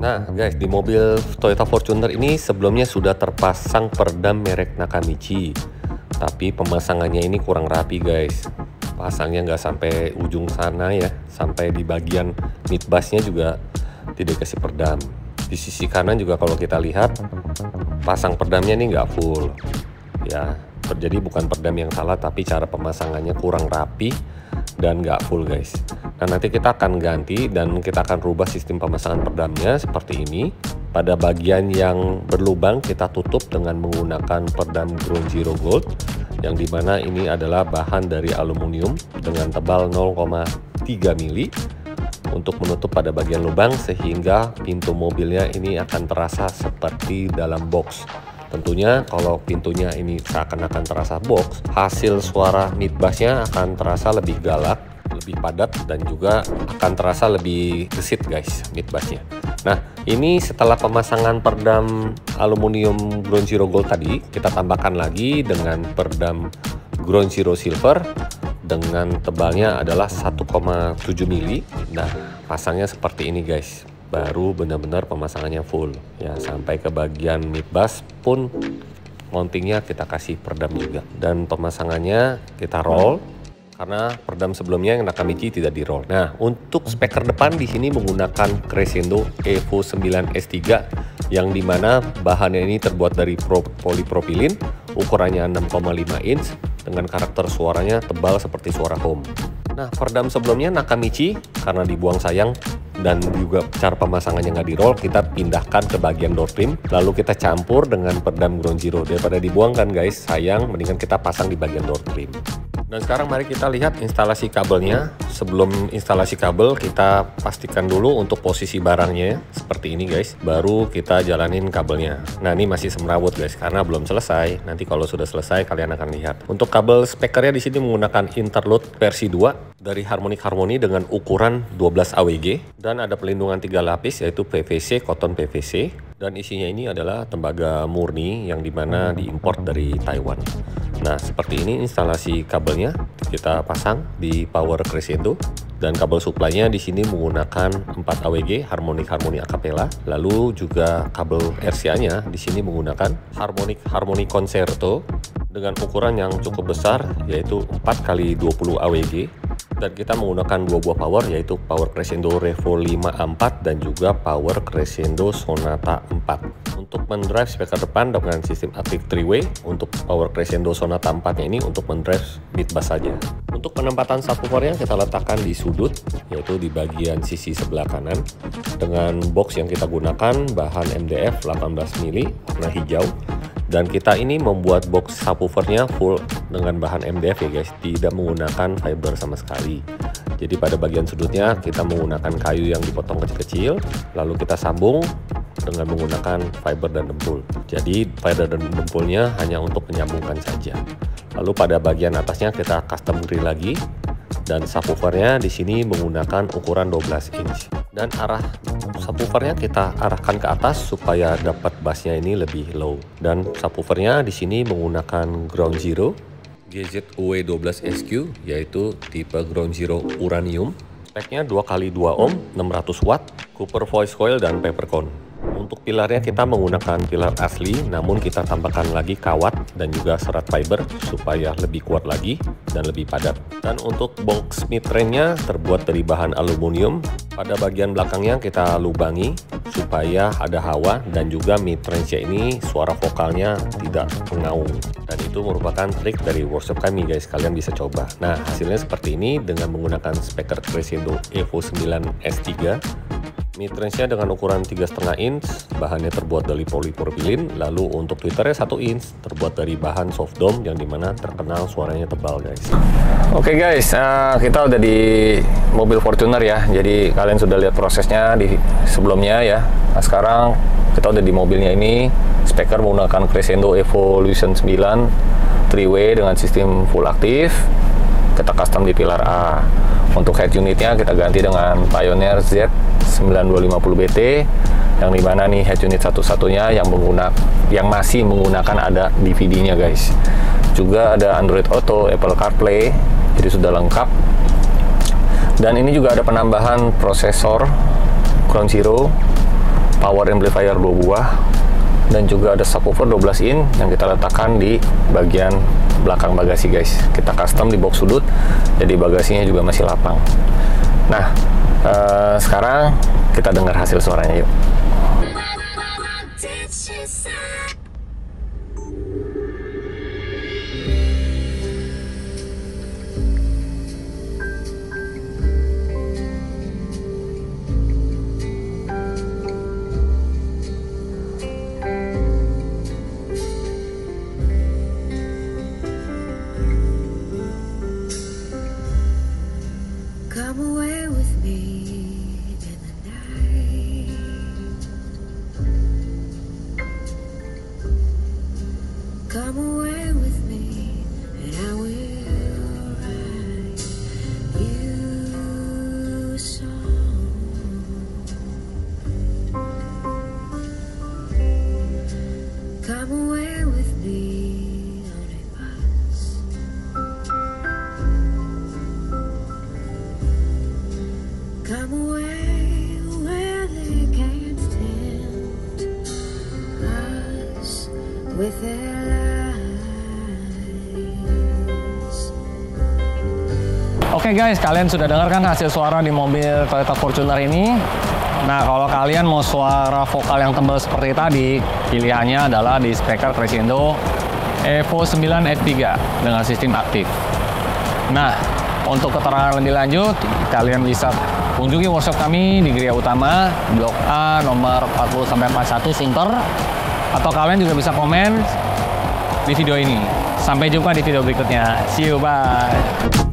Nah guys, di mobil Toyota Fortuner ini sebelumnya sudah terpasang peredam merek Nakamichi, tapi pemasangannya ini kurang rapi guys. Pasangnya nggak sampai ujung sana ya, sampai di bagian midbusnya juga tidak kasih peredam. Di sisi kanan juga kalau kita lihat pasang peredamnya ini nggak full ya. Jadi bukan peredam yang salah, tapi cara pemasangannya kurang rapi dan nggak full guys. Nah nanti kita akan ganti dan kita akan rubah sistem pemasangan peredamnya seperti ini. Pada bagian yang berlubang kita tutup dengan menggunakan peredam Ground Zero Gold, yang dimana ini adalah bahan dari aluminium dengan tebal 0,3 mili untuk menutup pada bagian lubang, sehingga pintu mobilnya ini akan terasa seperti dalam box. Tentunya kalau pintunya ini seakan-akan terasa box, hasil suara midbusnya akan terasa lebih galak, lebih padat, dan juga akan terasa lebih gesit guys midbusnya. Nah ini setelah pemasangan peredam aluminium Ground Zero Gold tadi, kita tambahkan lagi dengan peredam Ground Zero Silver dengan tebalnya adalah 1,7 mili. Nah pasangnya seperti ini guys, baru benar-benar pemasangannya full ya, sampai ke bagian midbus pun mountingnya kita kasih peredam juga, dan pemasangannya kita roll karena peredam sebelumnya yang Nakamichi tidak di roll. Nah untuk speaker depan di sini menggunakan Crescendo Evo 9 S3 yang dimana bahannya ini terbuat dari polipropilin, ukurannya 6,5 inch dengan karakter suaranya tebal seperti suara home. Nah peredam sebelumnya Nakamichi karena dibuang sayang dan juga cara pemasangannya nggak di roll, kita pindahkan ke bagian door trim, lalu kita campur dengan peredam Ground Zero. Daripada dibuang kan guys, sayang, mendingan kita pasang di bagian door trim. Dan sekarang mari kita lihat instalasi kabelnya. Sebelum instalasi kabel, kita pastikan dulu untuk posisi barangnya seperti ini guys, baru kita jalanin kabelnya. Nah ini masih semrawut guys karena belum selesai. Nanti kalau sudah selesai kalian akan lihat. Untuk kabel speakernya di sini menggunakan interlude versi 2 dari Harmonic Harmony dengan ukuran 12 AWG, dan ada pelindungan 3 lapis yaitu PVC, cotton PVC, dan isinya ini adalah tembaga murni yang dimana diimpor dari Taiwan. Nah seperti ini instalasi kabelnya, kita pasang di power Crescendo, dan kabel supply-nya di sini menggunakan 4 AWG Harmonic Harmony Acapella. Lalu juga kabel RCA-nya di sini menggunakan Harmonic Harmony Concerto dengan ukuran yang cukup besar yaitu 4x20 AWG. Dan kita menggunakan dua buah power yaitu power Crescendo Revo 5A4 dan juga power Crescendo Sonata 4. Untuk mendrive speaker depan dengan sistem active 3-way, untuk power Crescendo Sonata 4 ini untuk mendrive midbus saja. Untuk penempatan subwoofernya kita letakkan di sudut yaitu di bagian sisi sebelah kanan, dengan box yang kita gunakan bahan MDF 18 mili warna hijau. Dan kita ini membuat box subwoofernya full dengan bahan MDF ya guys, tidak menggunakan fiber sama sekali. Jadi pada bagian sudutnya kita menggunakan kayu yang dipotong kecil-kecil, lalu kita sambung dengan menggunakan fiber dan dempul. Jadi fiber dan dempulnya hanya untuk menyambungkan saja. Lalu pada bagian atasnya kita custom grill lagi, dan subwoofernya di sini menggunakan ukuran 12 inch. Dan arah subwoofernya kita arahkan ke atas supaya dapat bassnya ini lebih low. Dan subwoofernya di sini menggunakan Ground Zero GZUW12SQ yaitu tipe Ground Zero Uranium. Speknya 2x2 ohm, 600 watt, Cooper voice coil dan peppercorn. Untuk pilarnya kita menggunakan pilar asli, namun kita tambahkan lagi kawat dan juga serat fiber supaya lebih kuat lagi dan lebih padat. Dan untuk box midrange-nya terbuat dari bahan aluminium. Pada bagian belakangnya kita lubangi supaya ada hawa, dan juga midrange-nya ini suara vokalnya tidak mengaung. Dan itu merupakan trik dari workshop kami guys, kalian bisa coba. Nah hasilnya seperti ini dengan menggunakan speaker Crescendo Evo 9 S3. Midrange-nya dengan ukuran 3,5 inch, bahannya terbuat dari polipropilin. Lalu untuk tweeternya 1 inch, terbuat dari bahan soft dome yang dimana terkenal suaranya tebal guys. Oke guys, kita udah di mobil Fortuner ya. Jadi kalian sudah lihat prosesnya di sebelumnya ya. Nah sekarang kita udah di mobilnya ini. Speaker menggunakan Crescendo Evolution 9 3-way dengan sistem full aktif. Kita custom di pilar A. Untuk head unitnya kita ganti dengan Pioneer Z9250BT, yang dimana nih head unit satu-satunya yang masih menggunakan ada DVD-nya guys. Juga ada Android Auto, Apple CarPlay, jadi sudah lengkap. Dan ini juga ada penambahan prosesor Ground Zero power amplifier 2 buah, dan juga ada subwoofer 12 in yang kita letakkan di bagian belakang bagasi guys. Kita custom di box sudut, jadi bagasinya juga masih lapang. Nah, sekarang kita dengar hasil suaranya yuk. Come away with me in the night. Come away with me and I will write you a song. Come away with me on a bus. Come away where they can't tempt us with their lies. Oke guys, kalian sudah dengarkan hasil suara di mobil Toyota Fortuner ini. Nah, kalau kalian mau suara vokal yang tebal seperti tadi, pilihannya adalah di speaker Crescendo Evo 9 F3 dengan sistem aktif. Nah, untuk keterangan lebih lanjut, kalian bisa kunjungi workshop kami di Gria Utama, Blok A, nomor 40-41 Sunter, atau kalian juga bisa komen di video ini. Sampai jumpa di video berikutnya. See you, bye!